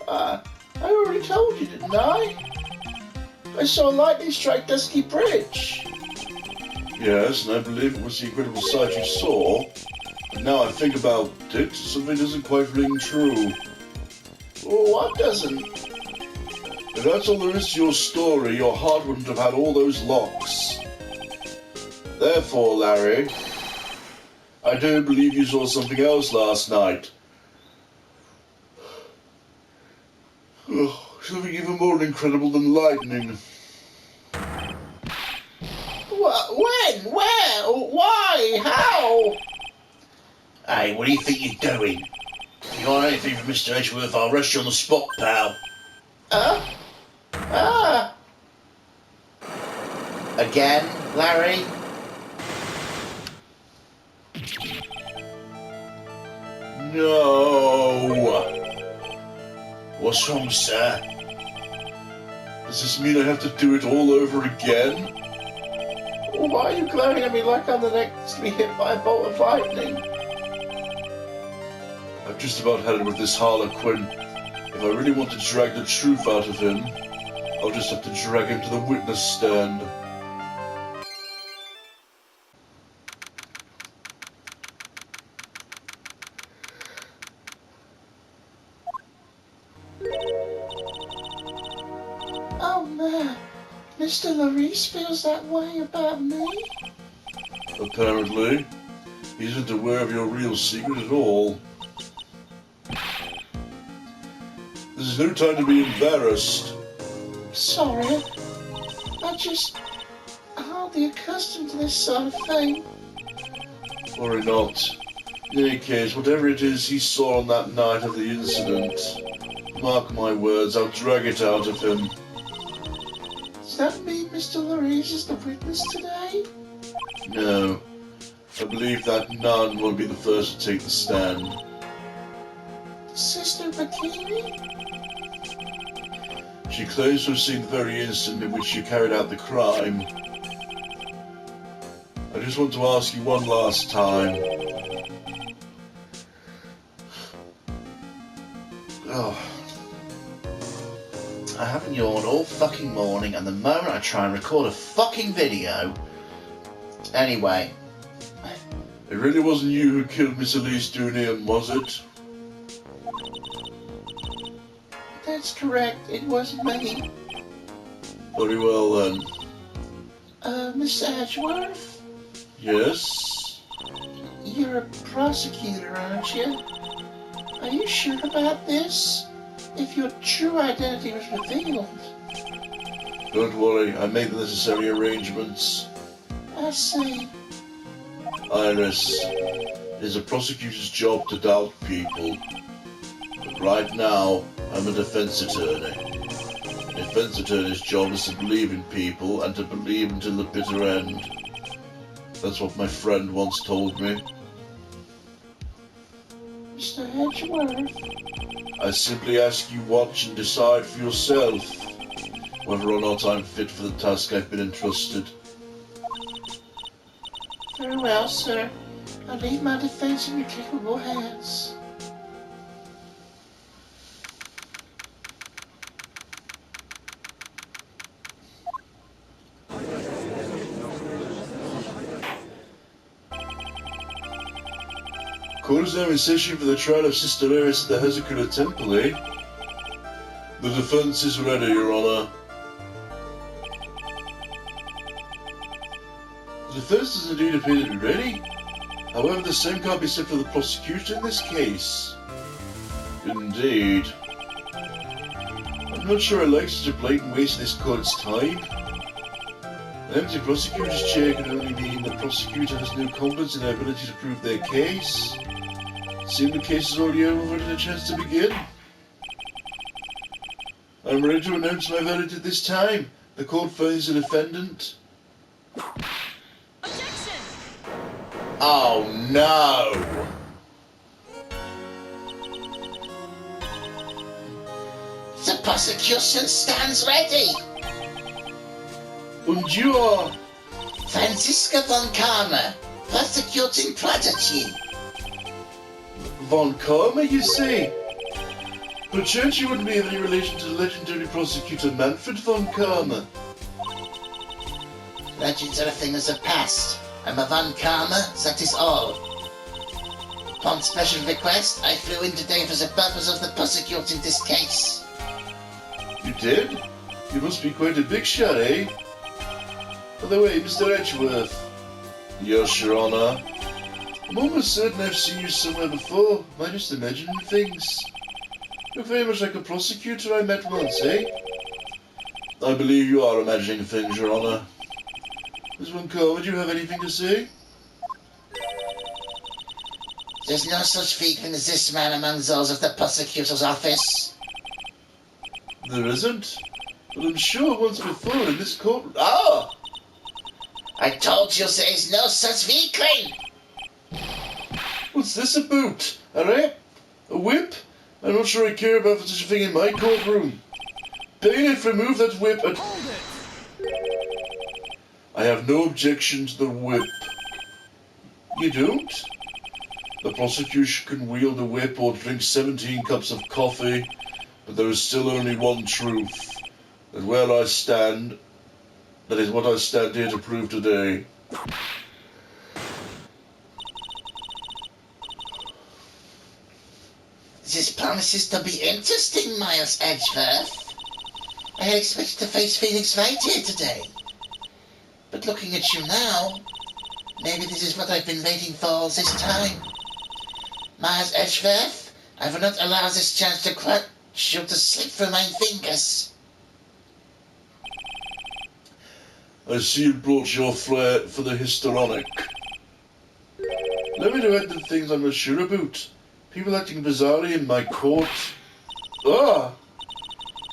I already told you, didn't I? I saw lightning strike Dusky Bridge. Yes, and I believe it was the incredible sight you saw. But now I think about it, something doesn't quite ring true. Well, what doesn't? If that's all there is to your story, your heart wouldn't have had all those locks. Therefore, Larry, I do believe you saw something else last night. Oh, something even more incredible than lightning. What? When? Where? Why? How? Hey, what do you think you're doing? If you want anything from Mr. Edgeworth, I'll rush you on the spot, pal. Again, Larry? No! What's wrong, sir? Does this mean I have to do it all over again? Why are you glaring at me like I'm the next to be hit by a bolt of lightning? I've just about had it with this Harlequin. If I really want to drag the truth out of him, I'll just have to drag him to the witness stand. Oh man, Mr. Larice feels that way about me? Apparently, he isn't aware of your real secret at all. This is no time to be embarrassed. Sorry, I'm hardly accustomed to this sort of thing. Worry not. In any case, whatever it is he saw on that night of the incident, mark my words, I'll drag it out of him. Does that mean Mr. Larice is the witness today? No. I believe that nun will be the first to take the stand. Sister Bikini? She claims to have seen the very instant in which you carried out the crime. I just want to ask you one last time. Oh. I haven't yawned all fucking morning, and the moment I try and record a fucking video... Anyway. It really wasn't you who killed Miss Elise Dunian, was it? That's correct, it wasn't me. Very well then. Miss Edgeworth? Yes? You're a prosecutor, aren't you? Are you sure about this? If your true identity was revealed. Don't worry, I made the necessary arrangements. I see. Iris, it is a prosecutor's job to doubt people. But right now, I'm a defense attorney. A defense attorney's job is to believe in people and to believe until the bitter end. That's what my friend once told me. Mr. Edgeworth? I simply ask you watch and decide for yourself whether or not I'm fit for the task I've been entrusted. Very well, sir. I'll leave my defense in your capable hands. Court is now in session for the trial of Sister Iris at the Hezekiah Temple, eh? The defense is ready, Your Honor. The defense does indeed appear to be ready. However, the same can't be said for the prosecutor in this case. Indeed. I'm not sure I like such a blatant waste of this court's time. An empty prosecutor's chair can only mean the prosecutor has no confidence in their ability to prove their case. Seeing the case is already over, what a chance to begin. I'm ready to announce my verdict at this time. The court finds the defendant. Objection! Oh no! The prosecution stands ready! And you are... Franziska von Karma, prosecuting prodigy. Von Karma, you say? Perchance you wouldn't be of any relation to the legendary prosecutor Manfred von Karma. Legends are a thing of the past. I'm a Von Karma, that is all. Upon special request, I flew in today for the purpose of the prosecuting this case. You did? You must be quite a big shot, eh? By the way, Mr. Edgeworth. Yes, Your Honor. I'm almost certain I've seen you somewhere before. Am I just imagining things? You're very much like a prosecutor I met once, eh? I believe you are imagining things, Your Honor. Miss Von Karma, do you have anything to say? There's no such figure as this man among those of the prosecutor's office. There isn't? But I'm sure once before in this court... Ah! I told you there is no such vehicle! What's this about? A rap? A whip? I'm not sure I care about such a thing in my courtroom. Bailiff, remove that whip and... I have no objection to the whip. You don't? The prosecution can wield a whip or drink 17 cups of coffee, but there is still only one truth. That where I stand, that is what I stand here to prove today. This promises to be interesting, Miles Edgeworth. I had expected to face Phoenix Wright here today. But looking at you now, maybe this is what I've been waiting for all this time. Miles Edgeworth, I will not allow this chance to crush you to slip through my fingers. I see you brought your flair for the histrionic. Let me know the things I'm not sure about. People acting bizarrely in my court. Ah!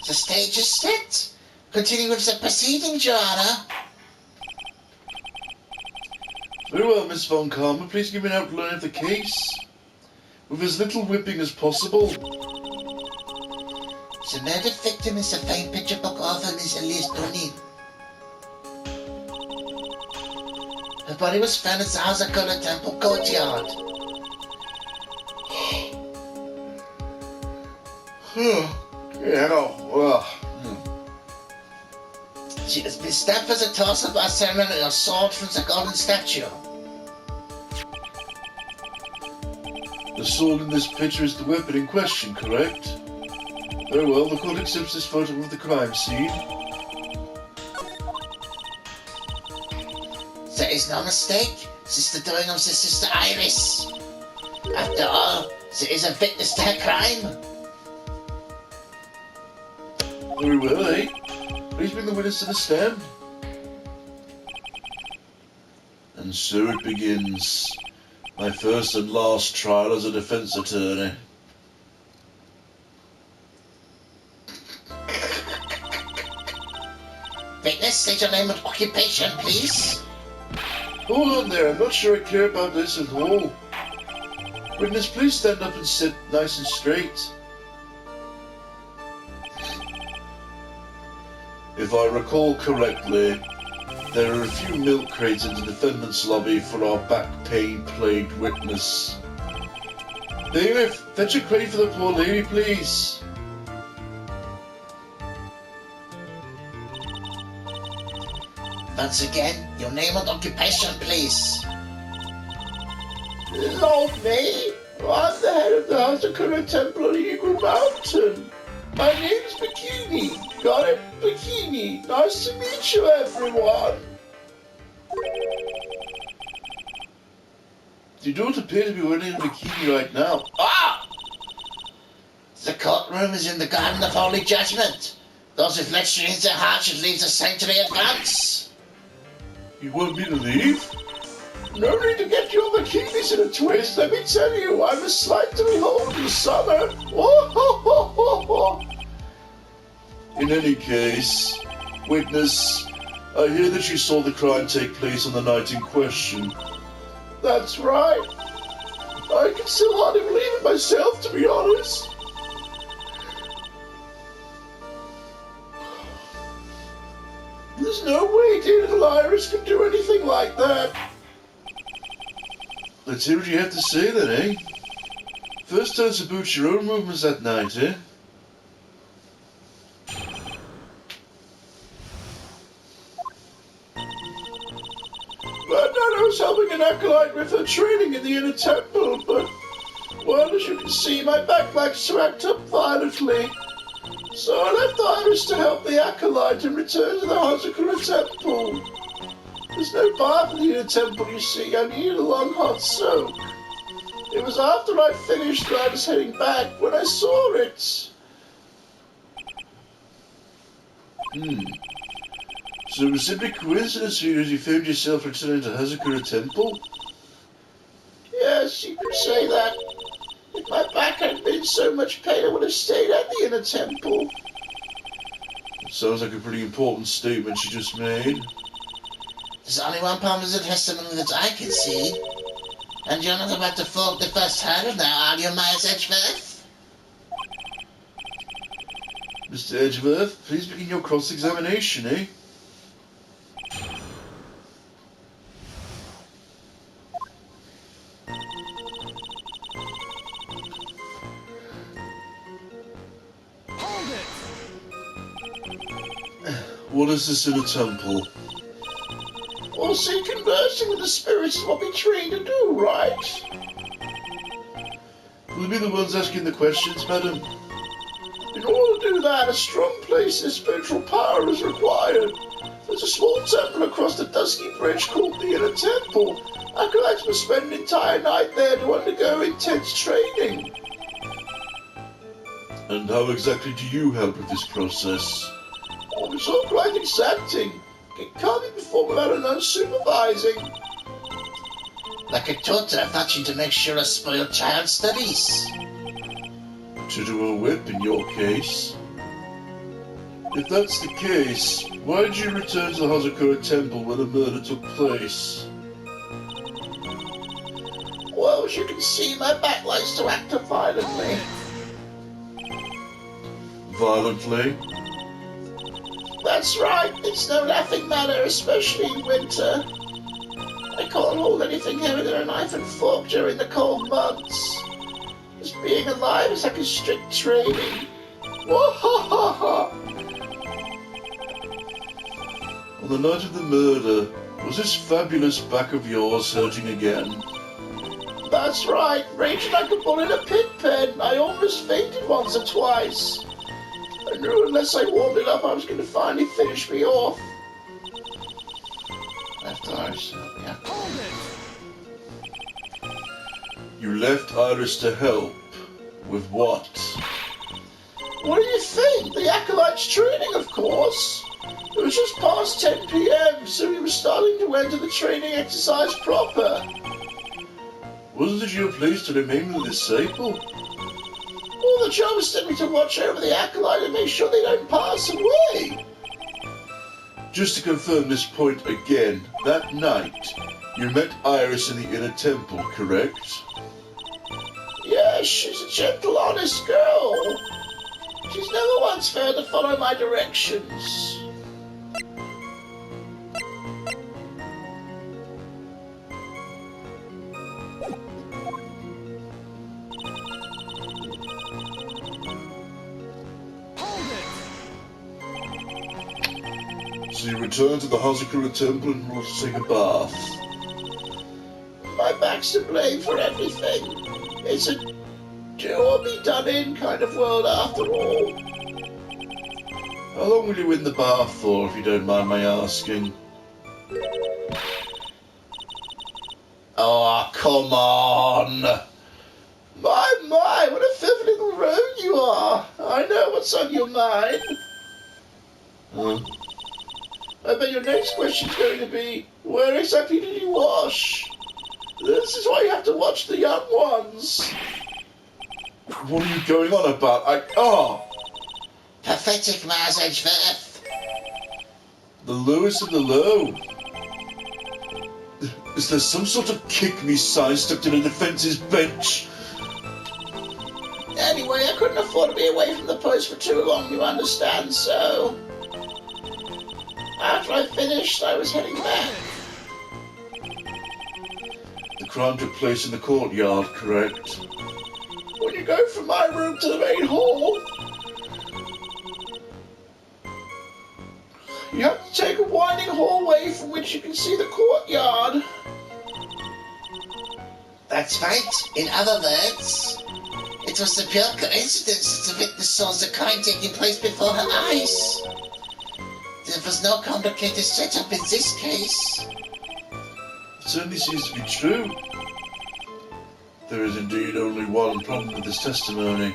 The stage is set. Continue with the proceedings, Your Honor. Very well, Miss Von Karma. Please give me an outline of the case. With as little whipping as possible. The murdered victim is the famed picture book author Miss Elise Donin. Her body was found in the Hazakura Temple courtyard. She has been stabbed for the torso by a ceremonial sword from the golden statue. The sword in this picture is the weapon in question, correct? Very well, the court accepts this photo of the crime scene. There is no mistake. This is the doing of the Sister Iris. After all, there is a witness to her crime. Very well, eh? Please bring the witness to the stand. And so it begins. My first and last trial as a defense attorney. Witness, state your name and occupation, please. Hold on there, I'm not sure I care about this at all. Witness, please stand up and sit nice and straight. If I recall correctly, there are a few milk crates in the defendant's lobby for our back pain plagued witness. Bailiff, fetch a crate for the poor lady, please. Once again, your name and occupation, please. Lord me, I'm the head of the Hazakura Temple on Eagle Mountain. My name's Bikini. Got it? Bikini. Nice to meet you, everyone. You don't appear to be wearing a bikini right now. Ah! The courtroom is in the Garden of Holy Judgment. Those with luxury in their hearts should leave the sanctuary at once. You want me to leave? No need to get your bikinis in a twist. Let me tell you, I'm a sight to behold in summer. Oh, ho, ho, ho, ho. In any case, witness, I hear that you saw the crime take place on the night in question. That's right. I can still hardly believe it myself, to be honest. There's no way dear little Iris can do anything like that. Let's hear what you have to say then, eh? First tell us about your own movements that night, eh? acolyte with her training in the inner temple, but, well, as you can see, my back likes to act up violently. So I left Iris to help the acolyte and return to the Hazakura temple. There's no bath in the inner temple, you see. I needed a long hot soak. It was after I finished that I was heading back when I saw it. So it was simply coincidence for you as you found yourself returning to Hazakura Temple? Yes, you could say that. If my back hadn't been in so much pain, I would have stayed at the inner temple. Sounds like a pretty important statement you just made. There's only one positive testimony that I can see. And you're not about to fork the first hurdle now, are you, Miles Edgeworth? Mr. Edgeworth, please begin your cross-examination, eh? What is this in a temple? Well, see, conversing with the spirits is what we trained to do, right? Will you be the ones asking the questions, madam? In order to do that, a strong place of spiritual power is required. There's a small temple across the dusky bridge called the Inner Temple. Acolytes must spend an entire night there to undergo intense training. And how exactly do you help with this process? Oh, it's all quite exacting. It can't be performed without an unsupervising. Like a tutor watching to make sure a spoiled child studies. To do a whip in your case? If that's the case, why did you return to the Hazakura Temple when the murder took place? Well, as you can see, my back likes to act up violently. Violently? That's right, it's no laughing matter, especially in winter. I can't hold anything heavier than a knife and fork during the cold months. Just being alive is like a strict training. Wah-ha-ha-ha! On the night of the murder, was this fabulous back of yours hurting again? That's right, raging like a bull in a pig pen. I almost fainted once or twice. I knew unless I warmed it up I was going to finally finish me off. Left Iris, yeah. You left Iris to help. With what? What do you think? The acolyte's training, of course. It was just past 10 p.m, so we were starting to enter the training exercise proper. Wasn't it your place to remain with the disciple? Well, the job is simply to watch over the acolyte and make sure they don't pass away. Just to confirm this point again, that night, you met Iris in the inner temple, correct? Yes, she's a gentle, honest girl. She's never once failed to follow my directions. So you returned to the Hazakura Temple in order to take a bath. My back's to blame for everything. It's a do or be done in kind of world after all. How long were you in the bath for, if you don't mind my asking? Oh, come on! My, what a filthy little rogue you are! I know what's on your mind. Huh? I bet your next question's going to be, where exactly did you wash? This is why you have to watch the young ones. What are you going on about? Pathetic, Miles Edgeworth. The lowest of the low. Is there some sort of kick-me sign stuck to the defence's bench? Anyway, I couldn't afford to be away from the post for too long, you understand, so... After I finished, I was heading back. The crime took place in the courtyard, correct? When you go from my room to the main hall, you have to take a winding hallway from which you can see the courtyard. That's right. In other words, it was a pure coincidence that the witness saw the crime taking place before her eyes. There was no complicated setup in this case. It certainly seems to be true. There is indeed only one problem with this testimony.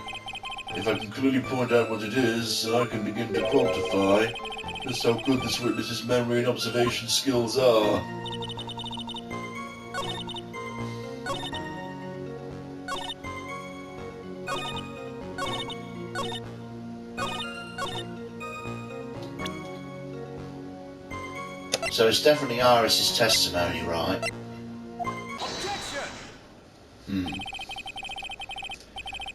If I can clearly point out what it is, then I can begin to quantify just how good this witness's memory and observation skills are. So it's definitely Iris's testimony, right?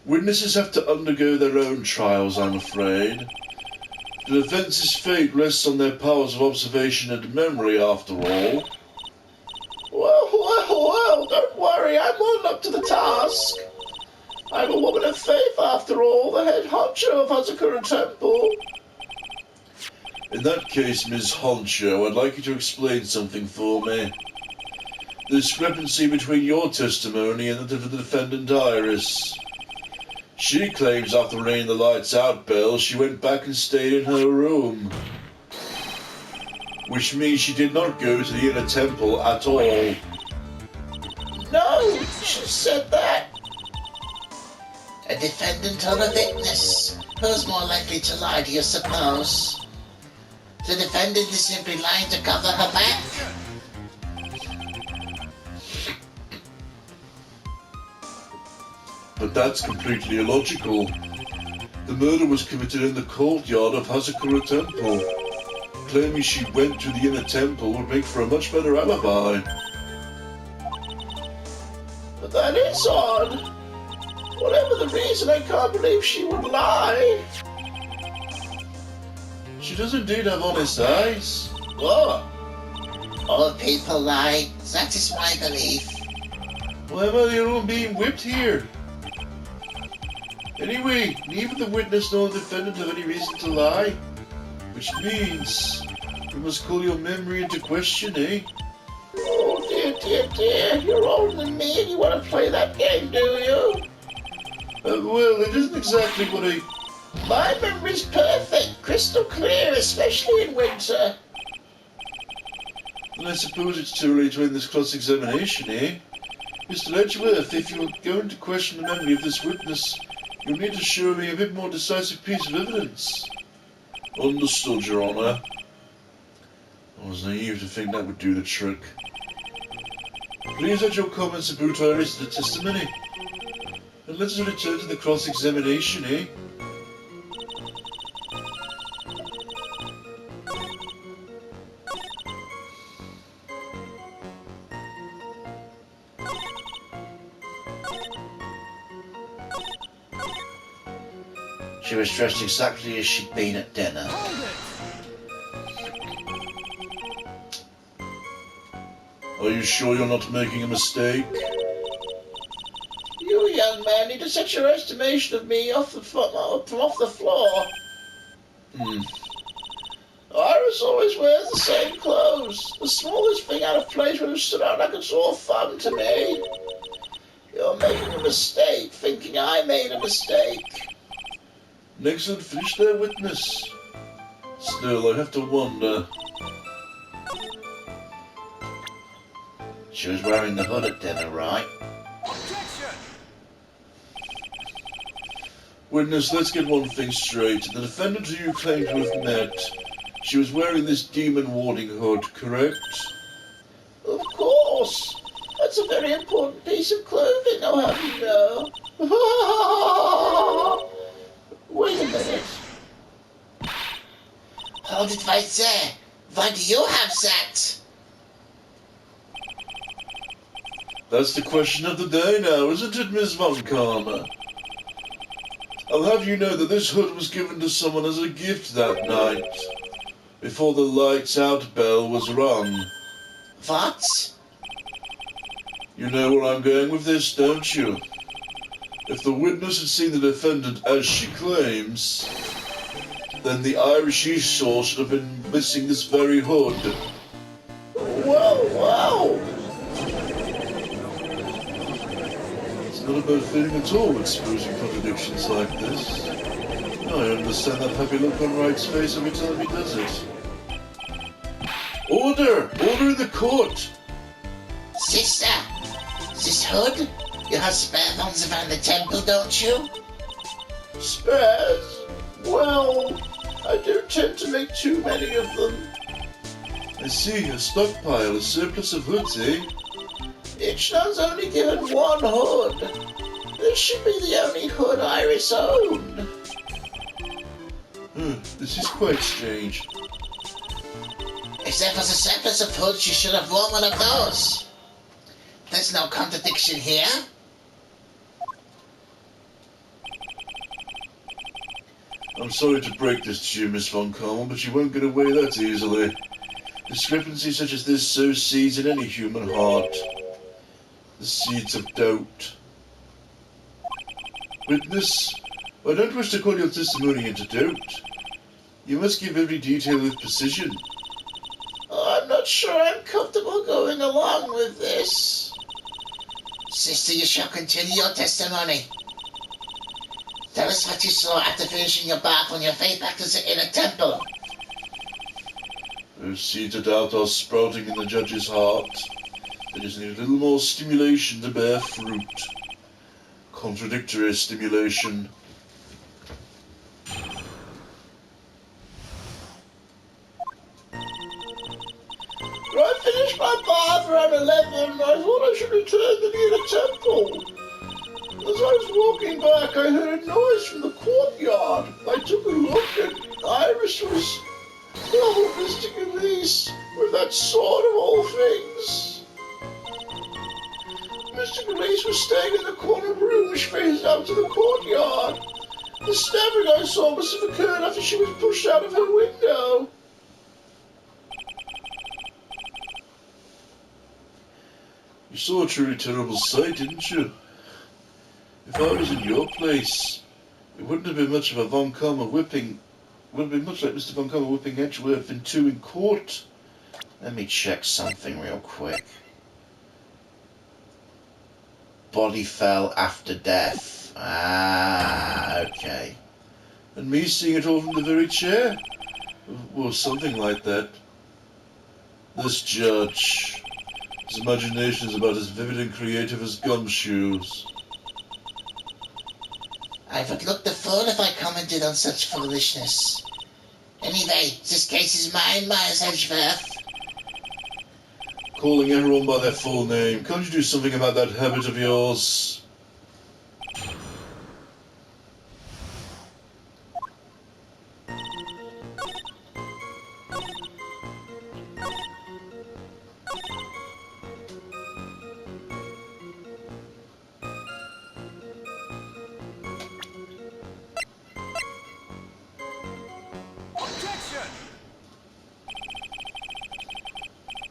Witnesses have to undergo their own trials, I'm afraid. The defence's fate rests on their powers of observation and memory, after all. Well, don't worry, I'm all up to the task. I'm a woman of faith, after all, the head honcho of Hazakura Temple. In that case, Ms. Honcho, I'd like you to explain something for me. The discrepancy between your testimony and that of the defendant Iris. She claims after ringing the lights out bell, she went back and stayed in her room. Which means she did not go to the inner temple at all. No, she said that. A defendant or a witness? Who's more likely to lie, do you suppose? The defendant is simply lying to cover her back? But that's completely illogical. The murder was committed in the courtyard of Hazakura Temple. Claiming she went to the inner temple would make for a much better alibi. But that is odd. Whatever the reason, I can't believe she would lie. She does indeed have honest eyes. What? All people lie. That is my belief. Why am I the only one being whipped here? Anyway, neither the witness nor the defendant have any reason to lie. Which means we must call your memory into question, eh? Oh dear, you're older than me and you want to play that game, do you? Well, it isn't exactly what I... My memory's perfect, crystal clear, especially in winter. Then I suppose it's too late to end this cross-examination, eh? Mr. Edgeworth, if you are going to question the memory of this witness, you'll need to show me a bit more decisive piece of evidence. Understood, Your Honour. I was naive to think that would do the trick. Please add your comments about Iris to the testimony. And let us return to the cross-examination, eh? She was dressed exactly as she'd been at dinner. Are you sure you're not making a mistake? You, young man, need to set your estimation of me off the floor. Iris always wears the same clothes. The smallest thing out of place would have stood out like a sore thumb to me. You're making a mistake, thinking I made a mistake. An excellent finish there, witness. Still, I have to wonder. She was wearing the hood at dinner, right? Witness, let's get one thing straight. The defendant who you claim to have met, she was wearing this demon warding hood, correct? Of course. That's a very important piece of clothing, I'll have you know. Wait a minute. Hold it right there. Why do you have that? That's the question of the day now, isn't it, Miss Von Karma? I'll have you know that this hood was given to someone as a gift that night, before the lights out bell was rung. What? You know where I'm going with this, don't you? If the witness had seen the defendant as she claims, then the Irish she saw should have been missing this very hood. Whoa! not a bad feeling at all exposing contradictions like this. I understand that happy look on Wright's face every time he does it. Order! Order in the court! Sister, Sis Hood, you have spare ones around the temple, don't you? Spares? Well, I don't tend to make too many of them. I see, a stockpile, a surplus of hoods, eh? Each one's only given one hood. This should be the only hood Iris owned. This is quite strange. If there was a surplus of hoods, you should have worn one of those. There's no contradiction here. I'm sorry to break this to you, Miss Von Carmel, but you won't get away that easily. Discrepancies such as this sow seeds in any human heart. The seeds of doubt. Witness, I don't wish to call your testimony into doubt. You must give every detail with precision. I'm not sure I'm comfortable going along with this. Sister, you shall continue your testimony. Tell us what you saw after finishing your bath on your way back to the inner temple. Those seeds of doubt are sprouting in the judge's heart. They just need a little more stimulation to bear fruit. Contradictory stimulation. When I finished my bath around 11, I thought I should return to the inner temple. As I was walking back, I heard a noise from the courtyard. I took a look, and Iris was... Oh, Mr. Galeese, with that sword of all things. Mr. Galeese was staying in the corner room which faced out to the courtyard. The stabbing I saw must have occurred after she was pushed out of her window. You saw a truly terrible sight, didn't you? If I was in your place, it wouldn't have been much of a Von Karma whipping. It would have been much like Mr. Von Karma whipping Edgeworth in two in court. Let me check something real quick. Body fell after death. Ah, okay. And me seeing it all from the very chair? Or something like that. This judge. His imagination is about as vivid and creative as gumshoes. I would look the fool if I commented on such foolishness. Anyway, this case is mine, Miles Edgeworth. Calling everyone by their full name. Can't you do something about that habit of yours?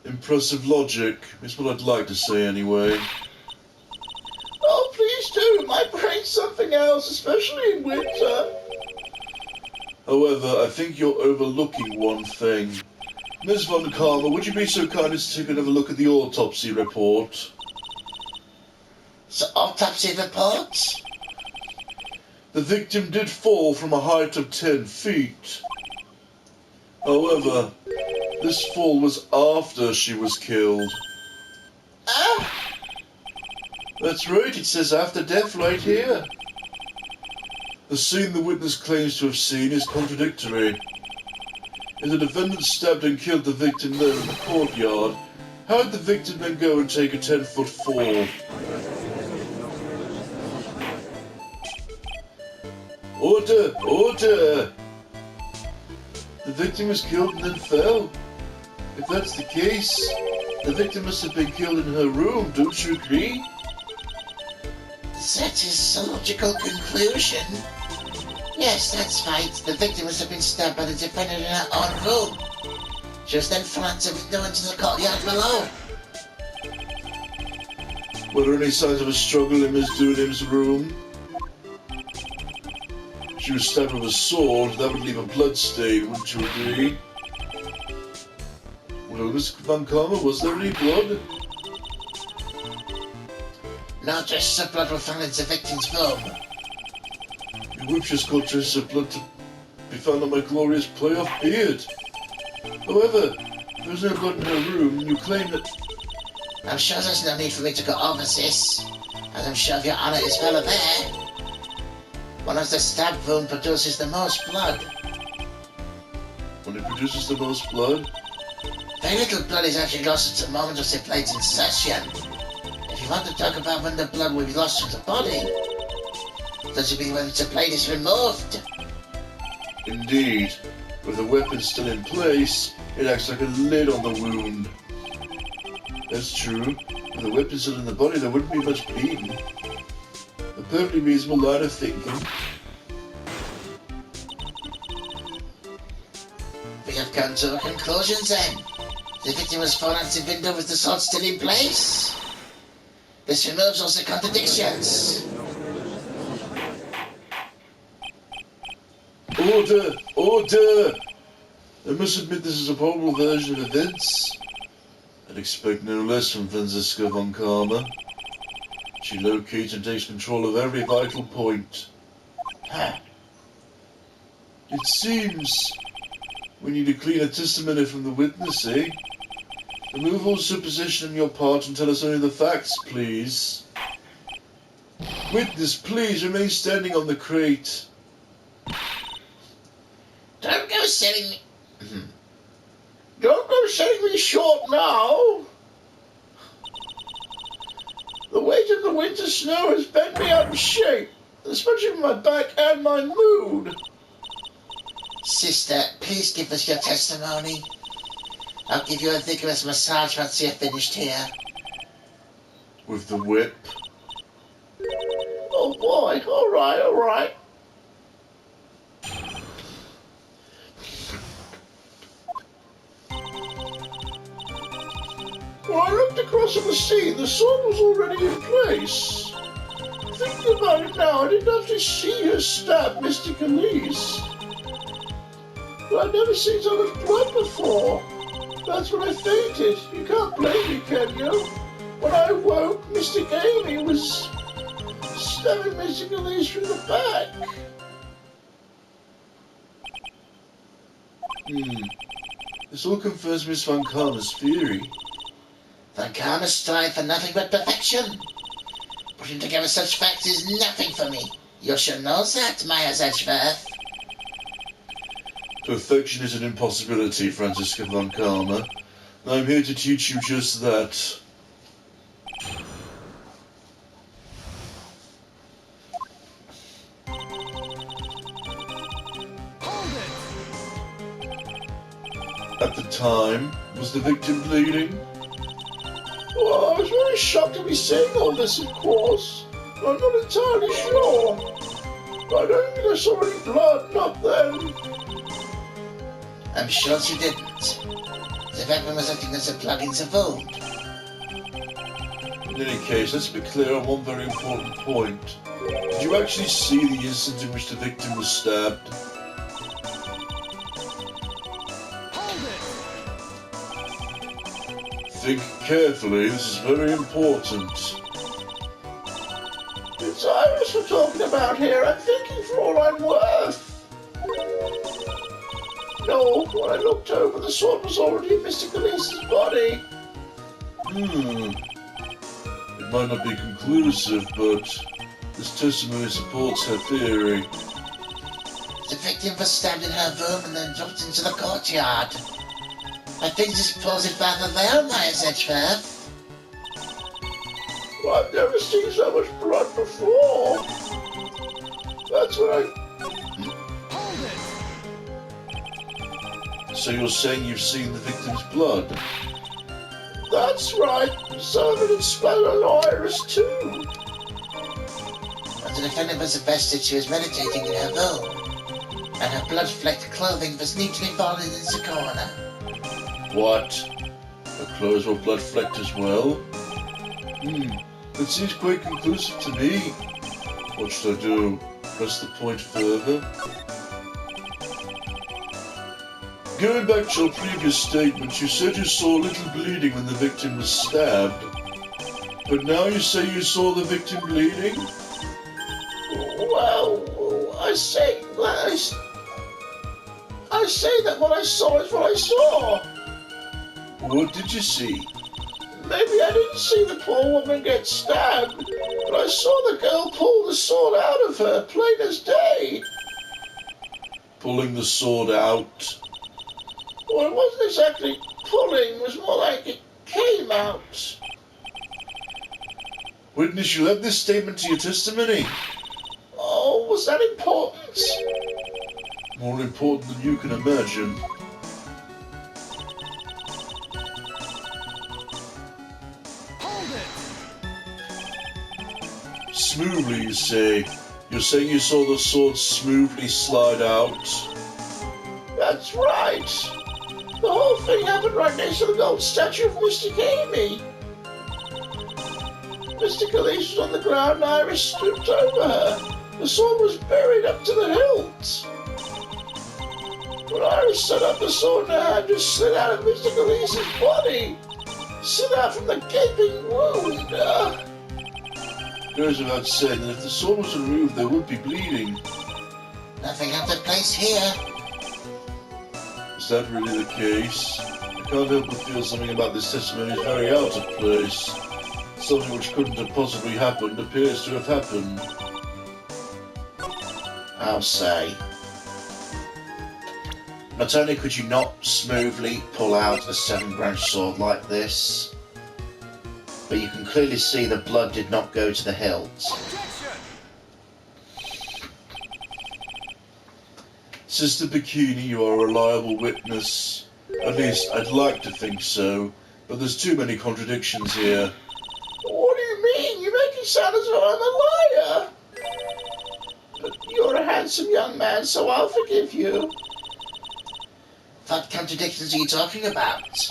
Impressive logic is what I'd like to say anyway. Oh, please do. My brain's something else, especially in winter. However, I think you're overlooking one thing. Ms. Von Karma, would you be so kind as to take another look at the autopsy report? The autopsy report? The victim did fall from a height of 10 feet. However, this fall was after she was killed. Ah! That's right, it says after death right here. The scene the witness claims to have seen is contradictory. If the defendant stabbed and killed the victim there in the courtyard, how did the victim then go and take a 10-foot fall? Order! Order! The victim was killed and then fell. If that's the case, the victim must have been killed in her room, don't you agree? That is a logical conclusion. Yes, that's right. The victim must have been stabbed by the defendant in her own room. She was then flung out the window into the courtyard below. Were there any signs of a struggle in Miss Doonim's room? She was stabbed with a sword, that would leave a blood stain, wouldn't you agree? Well, Miss Von Karma, was there any blood? No traces of blood were found in the victim's room. Your whip just got traces of blood to be found on my glorious playoff beard. However, there was no blood in her room, and you claim that... I'm sure there's no need for me to go over this, as I'm sure your honour is well aware. One of the stab wounds produces the most blood. When it produces the most blood? Very little blood is actually lost at the moment of the blade's insertion. If you want to talk about when the blood will be lost from the body, that should be when the blade is removed. Indeed. With the weapon still in place, it acts like a lid on the wound. That's true. With the weapon still in the body, there wouldn't be much bleeding. A perfectly reasonable line of thinking. We have come to a conclusion then. The victim was thrown out the window with the sword still in place. This removes all the contradictions. Order! Order! I must admit this is a probable version of events. I'd expect no less from Franziska von Karma. She locates and takes control of every vital point. Huh. It seems we need to clean a testimony from the witness, eh? Remove all supposition on your part and tell us only the facts, please. Witness, please remain standing on the crate. Don't go selling me. Don't go setting me short now. The weight of the winter snow has bent me out of shape, especially my back and my mood. Sister, please give us your testimony. I'll give you a vigorous massage once you're finished here. With the whip. Oh boy, all right. When I looked across at the scene, the sword was already in place. Thinking about it now, I didn't actually see her stab Mr. Elise. But I'd never seen so much blood before. That's when I fainted. You can't blame me, can you? When I woke, Mr. Amy was stabbing Mr. Elise from the back. This all confirms Miss Von Karma's theory. Von Karma strive for nothing but perfection. Putting together such facts is nothing for me. You should know that, Myers Edgeworth. Perfection is an impossibility, Franziska Von Karma. I'm here to teach you just that. At the time, was the victim bleeding? Well, I was very shocked to be saying all this, of course. I'm not entirely sure. But I don't think I saw any blood, not then. I'm sure she didn't. The weapon was acting as a plug in the wound. In any case, let's be clear on one very important point. Did you actually see the instant in which the victim was stabbed? Think carefully, this is very important. It's Iris we're talking about here. I'm thinking for all I'm worth. No, when I looked over, the sword was already in Mr. Elise's body. It might not be conclusive, but this testimony supports her theory. The victim was stabbed in her room and then dropped into the courtyard. I think this pulls it rather well, Myers Edgeworth. Well, I've never seen so much blood before. That's when So you're saying you've seen the victim's blood? That's right. Some of it had splattered on Iris too. But the defendant was arrested, she was meditating in her room, and her blood-flecked clothing was neatly folded in the corner. What? Her clothes were blood-flecked as well? That seems quite conclusive to me. What should I do? Press the point further? Going back to your previous statement, you said you saw little bleeding when the victim was stabbed. But now you say you saw the victim bleeding? Well, I say that what I saw is what I saw. What did you see? Maybe I didn't see the poor woman get stabbed, but I saw the girl pull the sword out of her, plain as day. Pulling the sword out? Well, it wasn't exactly pulling, it was more like it came out. Witness, you'll add this statement to your testimony. Oh, was that important? More important than you can imagine. Smoothly, you say? You're saying you saw the sword smoothly slide out? That's right. The whole thing happened right next to the gold statue of Mystic Amy. Mystic Elise was on the ground and Iris stooped over her. The sword was buried up to the hilt. When Iris set up the sword in her hand, just slid out of Mystic Elise's body. Slid out from the gaping wound. Goes without saying that if the sword was removed, there would be bleeding. Nothing out of place here. Is that really the case? I can't help but feel something about this testimony is very out of place. Something which couldn't have possibly happened appears to have happened. I'll say. Not only could you not smoothly pull out a 7-branch sword like this, but you can clearly see the blood did not go to the hilt. Sister Bikini, you are a reliable witness. At least, I'd like to think so, but there's too many contradictions here. What do you mean? You make it sound as though I'm a liar. But you're a handsome young man, so I'll forgive you. What contradictions are you talking about?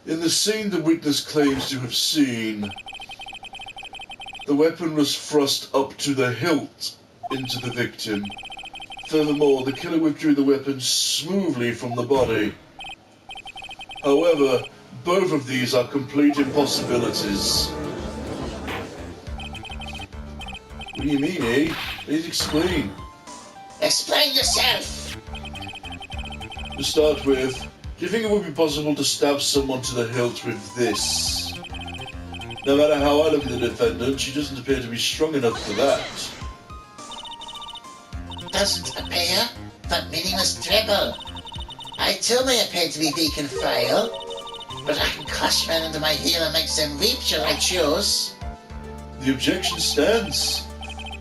In the scene the witness claims to have seen, the weapon was thrust up to the hilt into the victim. Furthermore, the killer withdrew the weapon smoothly from the body. However, both of these are complete impossibilities. What do you mean, eh? Please explain. Explain yourself! To start with, do you think it would be possible to stab someone to the hilt with this? No matter how I look at the defendant, she doesn't appear to be strong enough for that. Doesn't appear? That meaningless dribble. I too may appear to be weak and frail, but I can crush men under my heel and make them weep should I choose. The objection stands.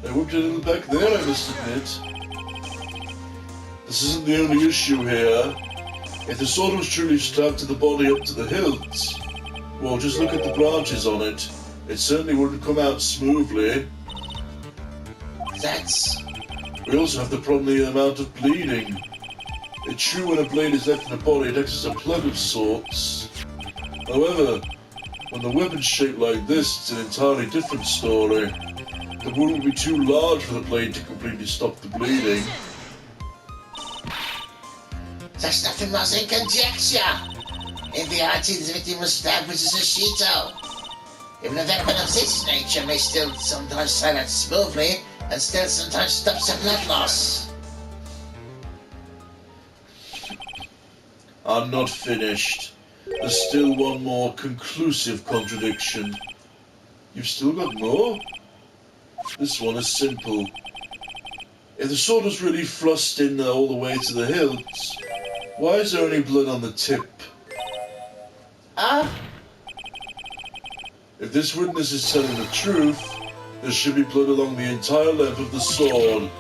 I whipped a little back there, I must admit. This isn't the only issue here. If the sword was truly stabbed to the body up to the hilt, well, just look at the branches on it. It certainly wouldn't come out smoothly. That's... We also have the problem of the amount of bleeding. It's true when a blade is left in the body, it acts as a plug of sorts. However, when the weapon's shaped like this, it's an entirely different story. The wound would be too large for the blade to completely stop the bleeding. There's nothing more than conjecture. In reality, the victim was stabbed with a Shito. Even a weapon of this nature may still sometimes slide out smoothly and still sometimes stops the blood loss. I'm not finished. There's still one more conclusive contradiction. You've still got more? This one is simple. If the sword was really thrust in all the way to the hilt, why is there only blood on the tip? If this witness is telling the truth, there should be blood along the entire length of the sword.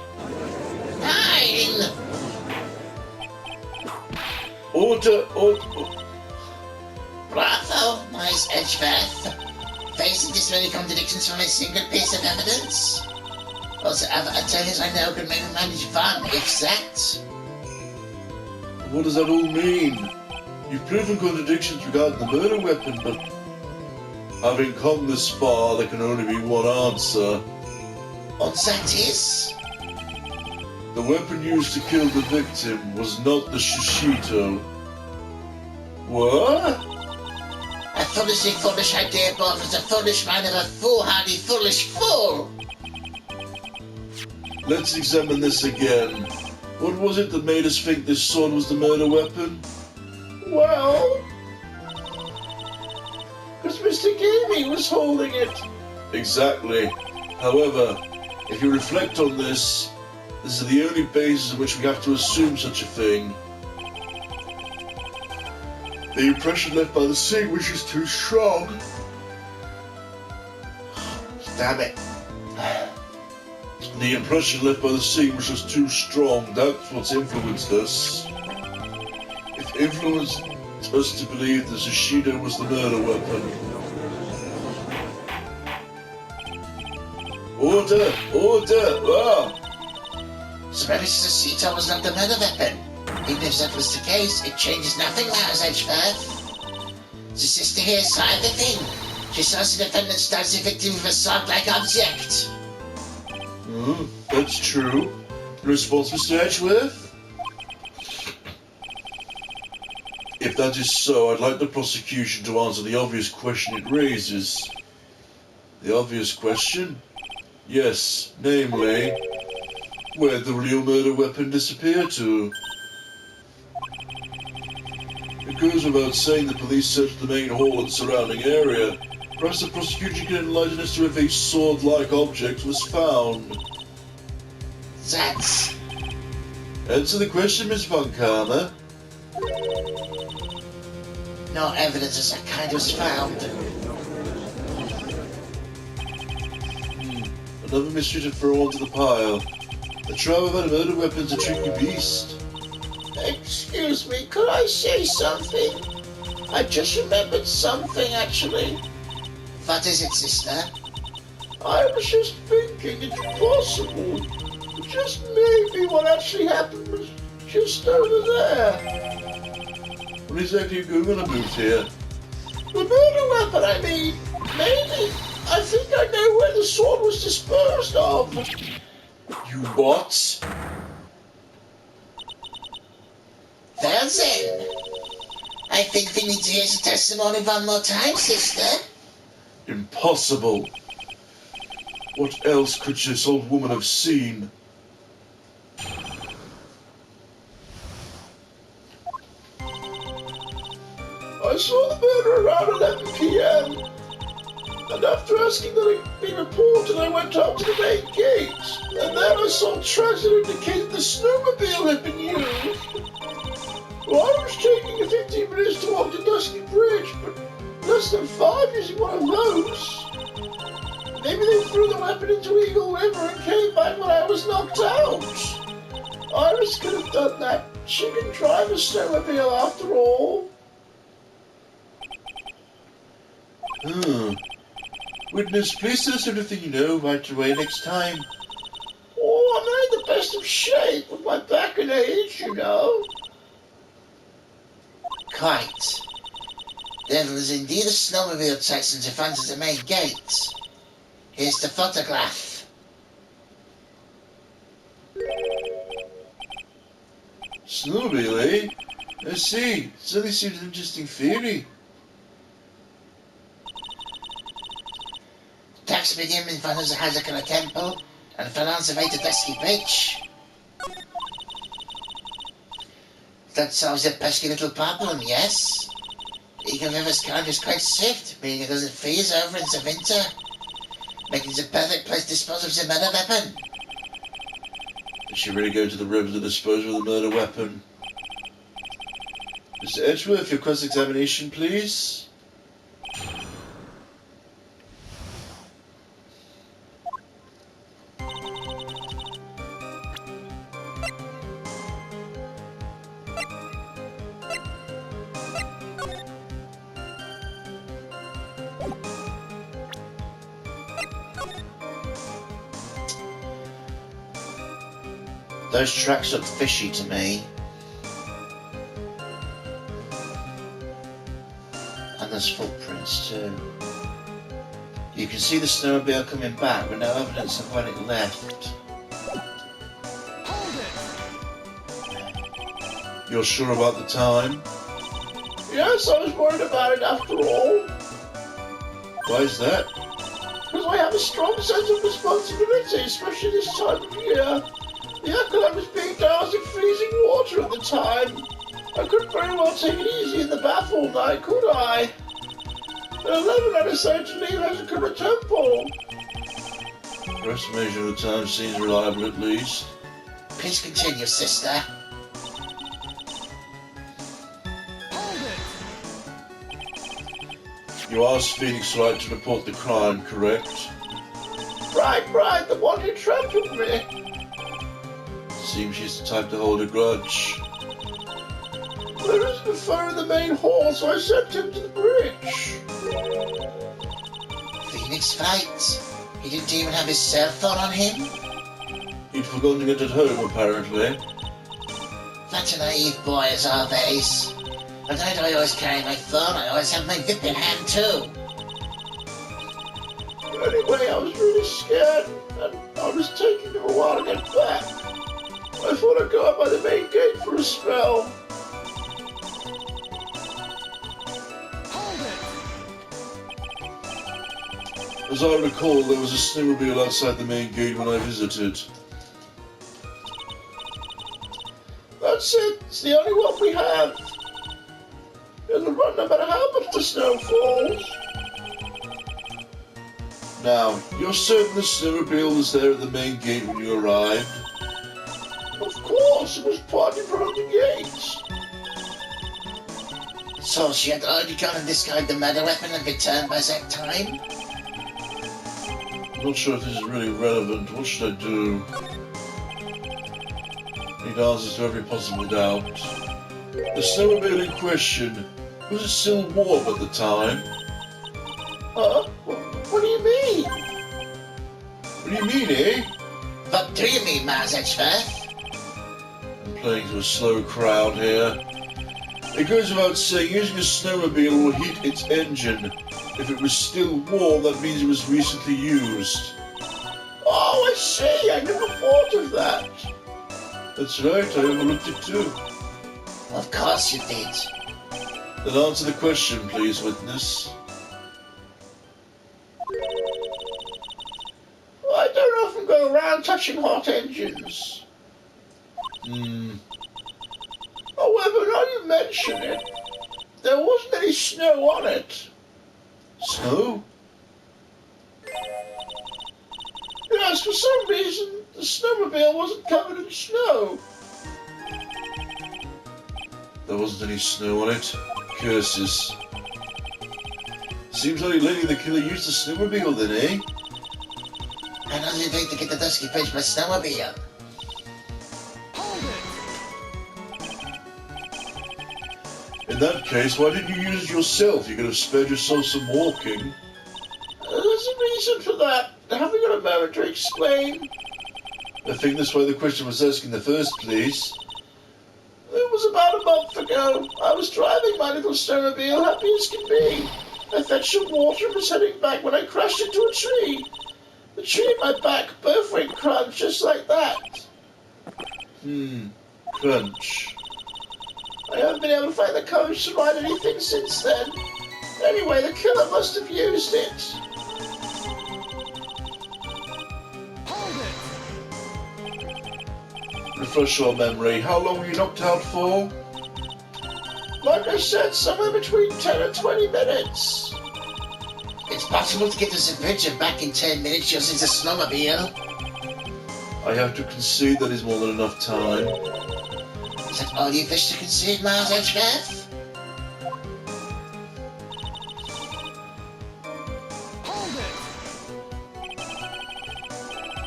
9! Order. Bravo, Miss Edgeworth. Facing this many contradictions from a single piece of evidence. Also, other attorneys I know could maybe manage one, if that. What does that all mean? You've proven contradictions regarding the murder weapon, but having come this far, there can only be one answer. And that is? The weapon used to kill the victim was not the Shishito. What? A foolishly foolish idea born from the foolish mind of a foolhardy foolish fool. Let's examine this again. What was it that made us think this sword was the murder weapon? Well, because Mr. Gamey was holding it. Exactly. However, if you reflect on this is the only basis on which we have to assume such a thing. The impression left by the sandwich is too strong. Damn it. The impression left by the sandwich was too strong. That's what's influenced us. It influenced us to believe that Sushido was the murder weapon. Order! Order! Ah! So maybe Sushido was not the murder weapon. Even if that was the case, it changes nothing, Miles Edgeworth. The sister here saw everything. She saw the defendant stab the victim with a sword-like object. That's true. Response, Mr. Edgeworth? If that is so, I'd like the prosecution to answer the obvious question it raises. The obvious question? Yes, namely, where'd the real murder weapon disappear to? It goes without saying the police searched the main hall and surrounding area. Perhaps the prosecution can enlighten us to if a sword-like object was found. That's... Answer the question, Miss Von Karma. No evidence of that kind was found. Another mystery to throw onto the pile. A trial without a murder weapon's a tricky beast. Excuse me, could I say something? I just remembered something, actually. What is it, sister? I was just thinking it's possible. Just maybe what actually happened was just over there. What exactly are you going to move here? The murder weapon, I mean. Maybe. I think I know where the sword was disposed of. You what? Well then, I think we need to hear the testimony one more time, sister. Impossible. What else could this old woman have seen? I saw the murder around 11 p.m. And after asking that it be reported, I went up to the main gate. And then I saw tracks that indicated the snowmobile had been used. Well, I was taking 15 minutes to walk to Dusky Bridge, but less than 5 using one of those. Maybe they threw the weapon into Eagle River and came back when I was knocked out. Iris could have done that. She can drive a snowmobile after all. Witness, please tell us everything you know right away next time. Oh, I'm not in the best of shape with my back and age, you know. Quite. There was indeed a snowmobile tracks in the front of the main gate. Here's the photograph. Snowmobile, eh? I see. Certainly seems an interesting theory. Tracks begin in front of the Hazakura Temple and fell on the way to Dusky Bridge. That solves a pesky little problem, yes? Eagle River's current is quite swift, meaning it doesn't freeze over in the winter, making the perfect place to dispose of the murder weapon. Did she really go to the river to dispose of the murder weapon? Mr. Edgeworth, your cross-examination, please. Those tracks look fishy to me. And there's footprints too. You can see the snowmobile coming back with no evidence of when it left. You're sure about the time? Yes, I was worried about it after all. Why is that? Because I have a strong sense of responsibility, especially this time of year. The acolyte was being doused in freezing water at the time. I couldn't very well take it easy in the bath all night, could I? At 11, I decided to leave Hazakura Temple. Your estimation of the time seems reliable at least. Please continue, sister. You asked Phoenix Wright to report the crime, correct? Right, the one who trampled me. Seems she's the type to hold a grudge. There isn't a phone in the main hall, so I sent him to the bridge. Phoenix Wright? He didn't even have his cell phone on him? He'd forgotten it at home, apparently. Not a naive boy as always. And I don't always carry my phone, I always have my whip in hand too. Anyway, I was really scared, and I was taking him a while to get back. I thought I'd go up by the main gate for a spell. As I recall, there was a snowmobile outside the main gate when I visited. That's it. It's the only one we have. It'll run no matter how much the snow falls. Now, you're certain the snowmobile was there at the main gate when you arrived? Of course, it was parked in front of the gates. So she had already gone and discarded the murder weapon and returned by that time? I'm not sure if this is really relevant. What should I do? Need answers to every possible doubt. The snowmobile in question, was it still warm at the time? What do you mean? What do you mean, eh? What do you mean, Mars Edgeworth? I'm playing to a slow crowd here. It goes without saying, using a snowmobile will heat its engine. If it was still warm, that means it was recently used. Oh, I see. I never thought of that. That's right, I overlooked it too. Of course you did. Then answer the question, please, witness. I don't often go around touching hot engines. However, now you mention it, there wasn't any snow on it. Snow? Yes, for some reason, the snowmobile wasn't covered in snow. There wasn't any snow on it. Curses. Seems like Lady the Killer used the snowmobile then, eh? How long did it take to get the Dusky Bridge by snowmobile? In that case, why didn't you use it yourself? You could have spared yourself some walking. There's a reason for that. Have we got a moment to explain? I think that's why the question was asked in the first place. It was about a month ago. I was driving my little snowmobile, happy as can be. I fetched some water and was heading back when I crashed into a tree. The tree and my back both went crunch, just like that. Crunch. I haven't been able to find the courage to write anything since then. Anyway, the killer must have used it. Refresh your memory. How long were you knocked out for? Like I said, somewhere between 10 and 20 minutes. It's possible to get to the bridge and back in 10 minutes using the snowmobile. I have to concede that is more than enough time. Is that all you wish to concede, Mars Edgeworth?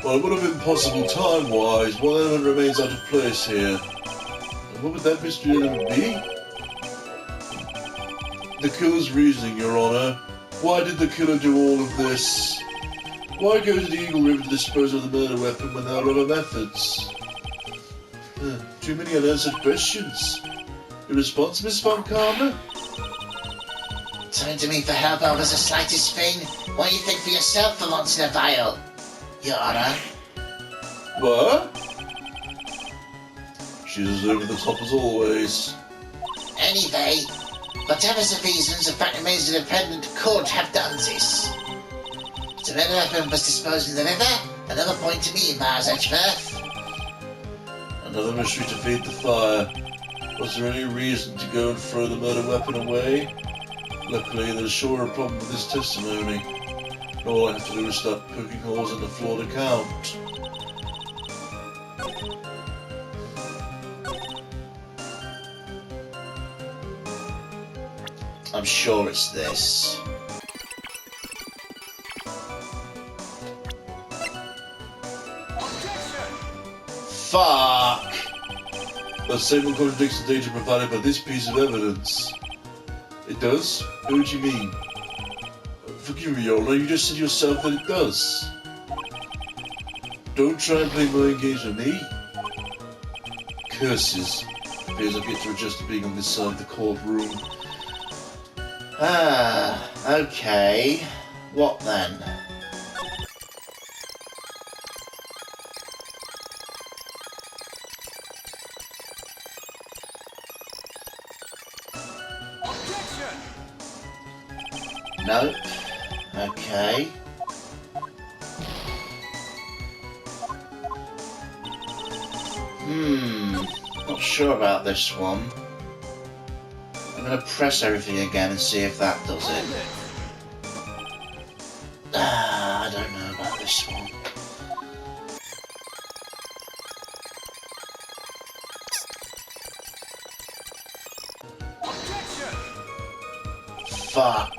Well, it would have been possible time-wise. One element remains out of place here. And what would that mystery element be? The killer's reasoning, Your Honor. Why did the killer do all of this? Why go to the Eagle River to dispose of the murder weapon when there are other methods? Too many unanswered questions. Your response, Miss Von Karma? Turn to me for help over the slightest thing. Why you think for yourself for once in a while, Your Honor? What? She's as over the top as always. Anyway, Whatever the reasons, the fact remains the defendant could have done this. The murder weapon was disposed in the river. Another point to me, Mars Edgeworth. Another mystery to feed the fire. Was there any reason to go and throw the murder weapon away? Luckily, there's sure a problem with this testimony. All I have to do is start poking holes in the flawed account. I'm sure it's this. Fuck! That statement contradicts the data provided by this piece of evidence. It does? What do you mean? Forgive me, Yola, you just said yourself that it does. Don't try and play mind games with me. Curses. Appears I get to adjust to being on this side of the courtroom. Ah, okay. What then? Nope. Okay. Not sure about this one. I'm gonna press everything again and see if that does it. I don't know about this one. Fuck.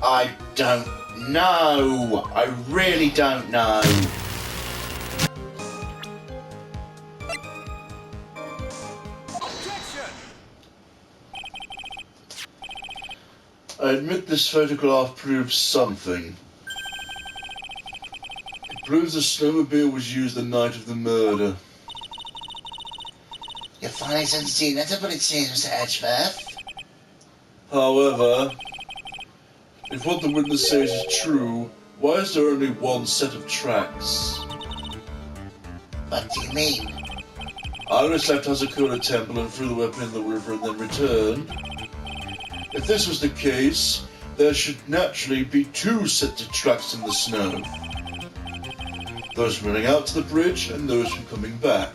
I don't know. I really don't know. I admit this photograph proves something. It proves the snowmobile was used the night of the murder. You're finding something inevitable, it seems, Mr. Edgeworth. However, if what the witness says is true, why is there only one set of tracks? What do you mean? Iris left Hazakura Temple and threw the weapon in the river and then returned. If this was the case, there should naturally be two sets of tracks in the snow. Those running out to the bridge and those from coming back.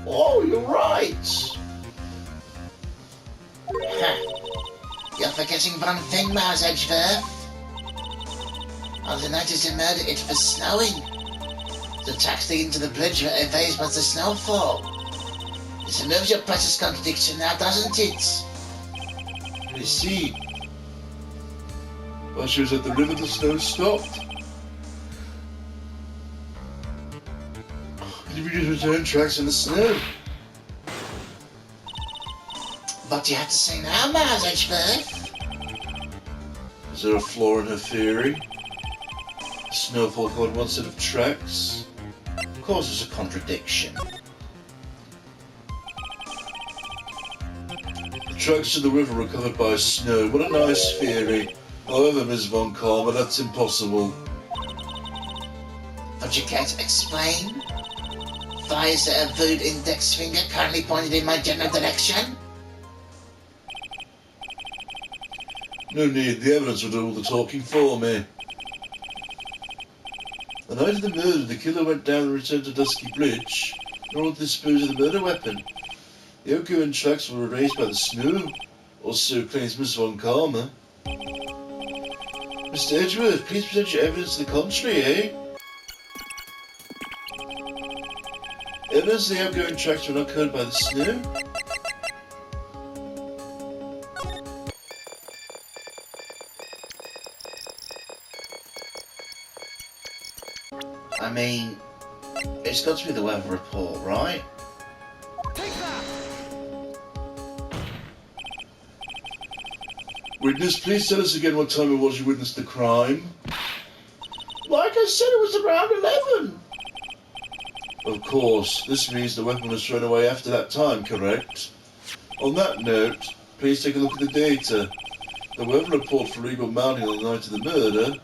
Oh, you're right. You're forgetting one thing, Mars Edgeworth. On the night of the murder, it was snowing. The tracks leading to the bridge were erased by the snowfall. This removes your precious contradiction now, doesn't it? I see. While she was at the river, the snow stopped. Did we just return tracks in the snow? What do you have to say now, Mars Edgeworth? Is there a flaw in her theory? The snowfall covered one set of tracks. Causes a contradiction. The tracks to the river were covered by snow. What a nice theory. However, Ms. Von Karma, that's impossible. Would you care to explain? Why is there a rude index finger currently pointed in my general direction? No need, the evidence will do all the talking for me. The night of the murder, the killer went down and returned to Dusky Bridge in order to dispose of the murder weapon. The outgoing tracks were erased by the snow, or so claims Miss Von Karma. Mr. Edgeworth, please present your evidence to the contrary, eh? Evidence the outgoing tracks were not covered by the snow? I mean, it's got to be the weather report, right? Take that! Witness, please tell us again what time it was you witnessed the crime. Like I said, it was around 11. Of course, this means the weapon was thrown away after that time, correct? On that note, please take a look at the data. The weather report for Regal Mountain on the night of the murder.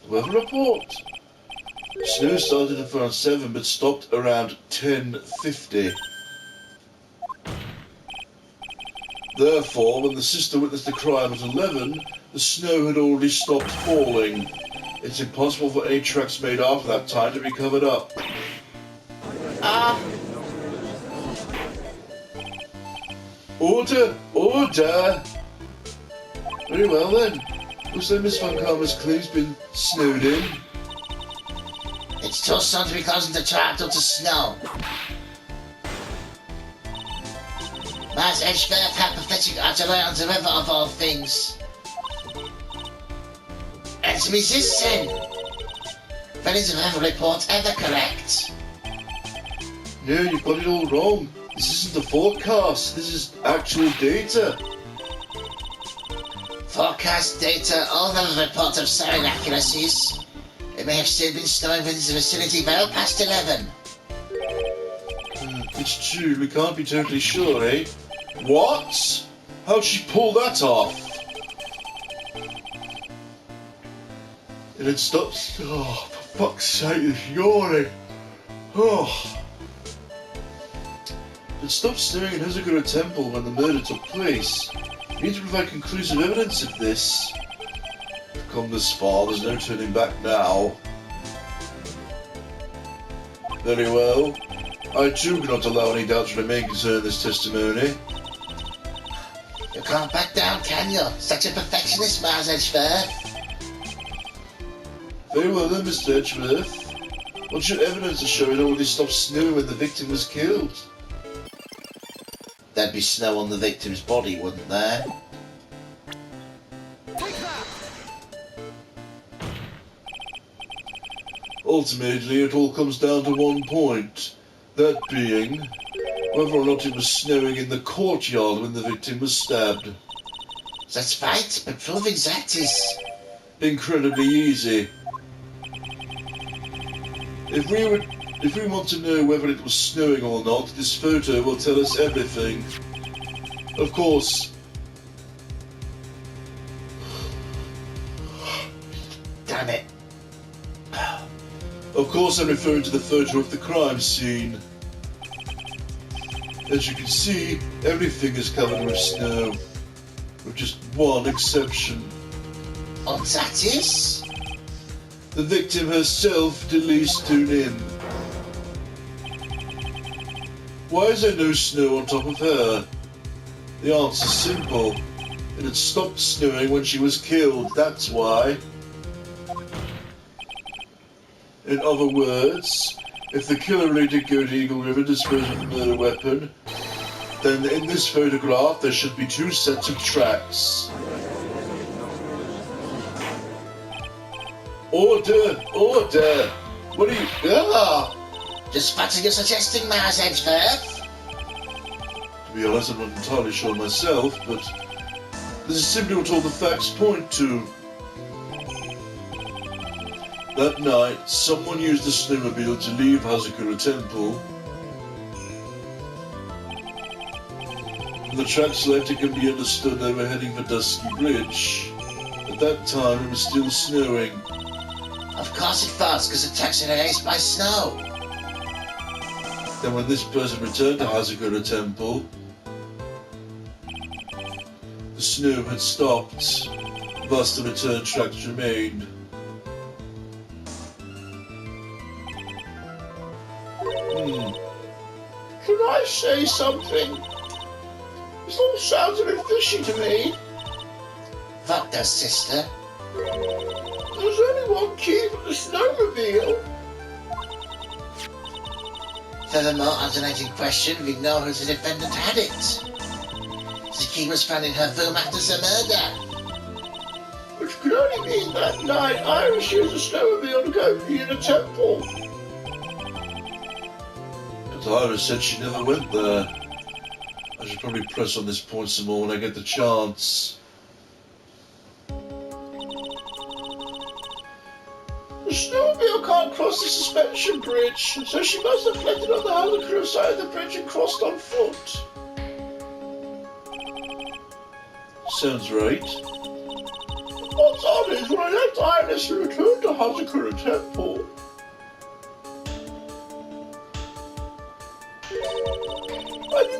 The weather report? Snow started at around 7 but stopped around 10:50. Therefore, when the sister witnessed the crime at 11, the snow had already stopped falling. It's impossible for any tracks made after that time to be covered up. Order! Order! Very well then. Looks like Miss Von Karma's claim's been snowed in. It's too soon to be closing the trap due to snow. Mars Edgeworth had pathetic artillery on the river of all things. Answer me this then. When is the weather report ever correct? No, you've got it all wrong. This isn't a forecast, this is actual data. Forecast data, all the reports of some inaccuracies. It may have still been snowing within the vicinity well past 11. It's true, we can't be totally sure, eh? What? How'd she pull that off? And it stops. Oh, for fuck's sake, it's yawning. Oh. It stopped snowing in Hazakura Temple when the murder took place. We need to provide conclusive evidence of this. We've come this far, there's no turning back now. Very well. I too cannot allow any doubt to remain concerning this testimony. You can't back down, can you? Such a perfectionist, Mars Edgeworth. Very well then, Mr. Edgeworth. What's your evidence to show it already stopped snowing when the victim was killed? There'd be snow on the victim's body, wouldn't there? Take that! Ultimately, it all comes down to one point. That being, whether or not it was snowing in the courtyard when the victim was stabbed. That's right, but proving that is... Incredibly easy. If we want to know whether it was snowing or not, this photo will tell us everything. Of course. Damn it. Of course I'm referring to the photo of the crime scene. As you can see, everything is covered with snow. With just one exception. Oh, that is? The victim herself, Delise Tunin. Why is there no snow on top of her? The answer's simple. It had stopped snowing when she was killed, that's why. In other words, if the killer really did go to Eagle River to dispose of the murder weapon, then in this photograph there should be two sets of tracks. Order! Order! What are you... Ah! Just what are you suggesting, Mars Edgeworth? To be honest, I'm not entirely sure myself, but this is simply what all the facts point to. That night, someone used the snowmobile to leave Hazakura Temple. From the tracks left, it can be understood they were heading for Dusky Bridge. At that time, it was still snowing. Of course it was, because the tracks are erased by snow. Then when this person returned to Hazakura Temple, the snow had stopped, thus the return tracks remained. Can I say something? This all sounds a bit fishy to me. What does, sister? There's only one key for the snowmobile. Furthermore, alternating question, we know who the defendant had it. The key was found in her room after the murder. Which could only mean that night Iris used the snowmobile to go to the temple. But Iris said she never went there. I should probably press on this point some more when I get the chance. The snowmobile can't cross the suspension bridge, so she must have fled on the Hazakura side of the bridge and crossed on foot. Sounds right. What's odd is when I left Iris and returned to Hazakura Temple,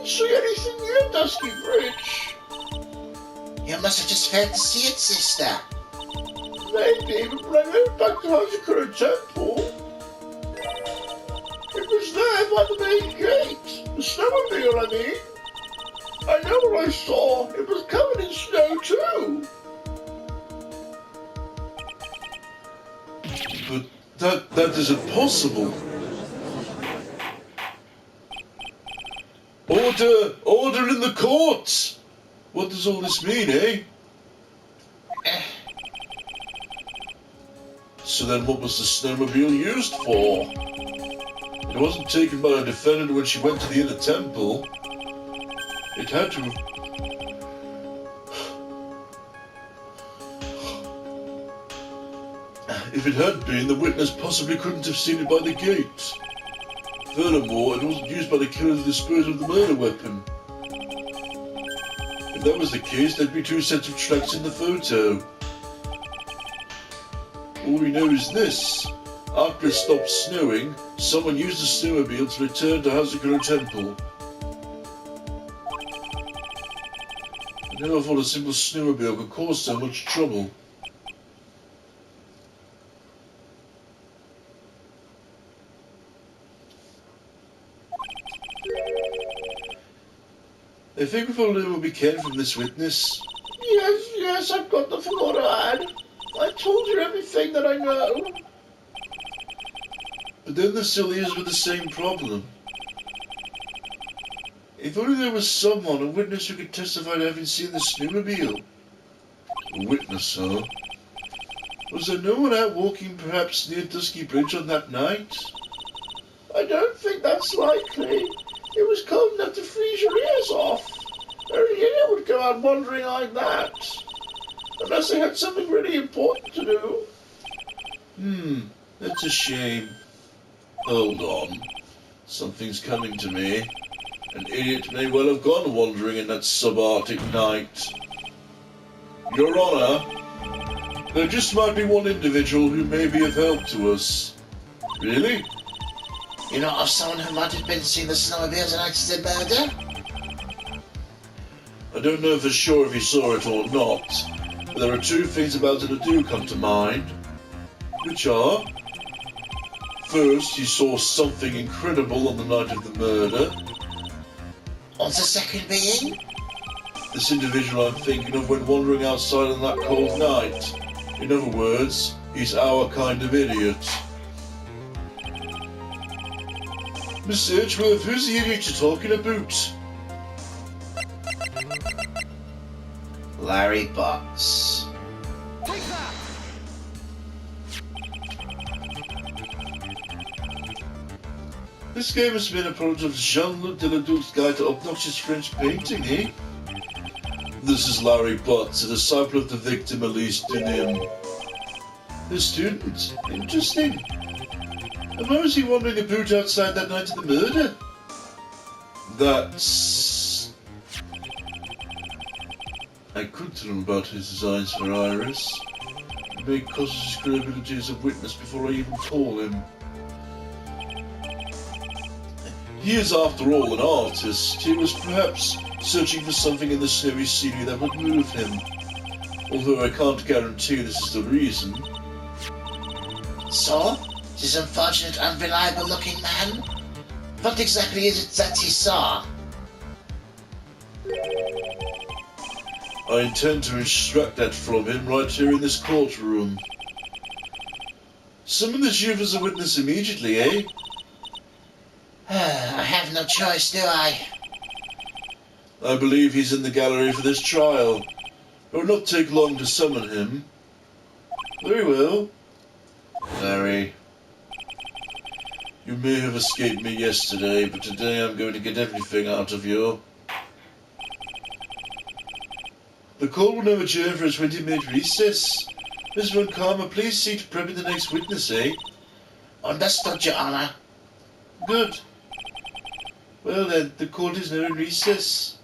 see anything near Dusky Bridge. You must have just failed to see it, sister. Maybe, but when I went back to Hazakura Temple, it was there by the main gate. The snowmobile, I mean. I know what I saw. It was covered in snow, too. But that isn't possible. Order in the court! What does all this mean, eh? So then what was the snowmobile used for? It wasn't taken by a defendant when she went to the inner temple. It had to have... If it had been, the witness possibly couldn't have seen it by the gate. Furthermore, it wasn't used by the killer to dispose of the murder weapon. If that was the case, there'd be two sets of tracks in the photo. All we know is this. After it stopped snowing, someone used the snowmobile to return to Hazakura Temple. I never thought a simple snowmobile could cause so much trouble. I think we've all learned what we can from this witness. Yes, I've got nothing more to add. I told you everything that I know. But then there still is with the same problem. If only there was someone, a witness who could testify to having seen the snowmobile. A witness, huh? Was there no one out walking perhaps near Dusky Bridge on that night? I don't think that's likely. It was cold enough to freeze your ears off. Only you would go out wandering like that. Unless they had something really important to do. That's a shame. Hold on. Something's coming to me. An idiot may well have gone wandering in that subarctic night. Your Honour, there just might be one individual who may be of help to us. Really? You know of someone who might have been seeing the snowmobile tonight to the murder? I don't know for sure if he saw it or not, but there are two things about it that do come to mind. Which are... First, he saw something incredible on the night of the murder. What's the second being? This individual I'm thinking of went wandering outside on that cold night. In other words, he's our kind of idiot. Miss Edgeworth, who's the idiot you're talking about? Larry Butts. Take that! This game has been a product of Jean-Luc Deladoux's Guide to Obnoxious French Painting, eh? This is Larry Butts, a disciple of the victim Elise Denim. A student? Interesting. And why was he wandering about outside that night of the murder? That's... I could tell him about his designs for Iris. It may cause his credibility as a witness before I even call him. He is, after all, an artist. He was perhaps searching for something in the snowy scenery that would move him. Although I can't guarantee this is the reason. So, this unfortunate, unreliable-looking man? What exactly is it that he saw? I intend to extract that from him right here in this courtroom. Summon this youth as a witness immediately, eh? I have no choice, do I? I believe he's in the gallery for this trial. It will not take long to summon him. Very well. Larry. You may have escaped me yesterday, but today I'm going to get everything out of you. The court will now adjourn for a 20-minute recess. Miss Von Karma, please see to prepping the next witness, eh? Understood, Your Honor. Good. Well then, the court is now in recess.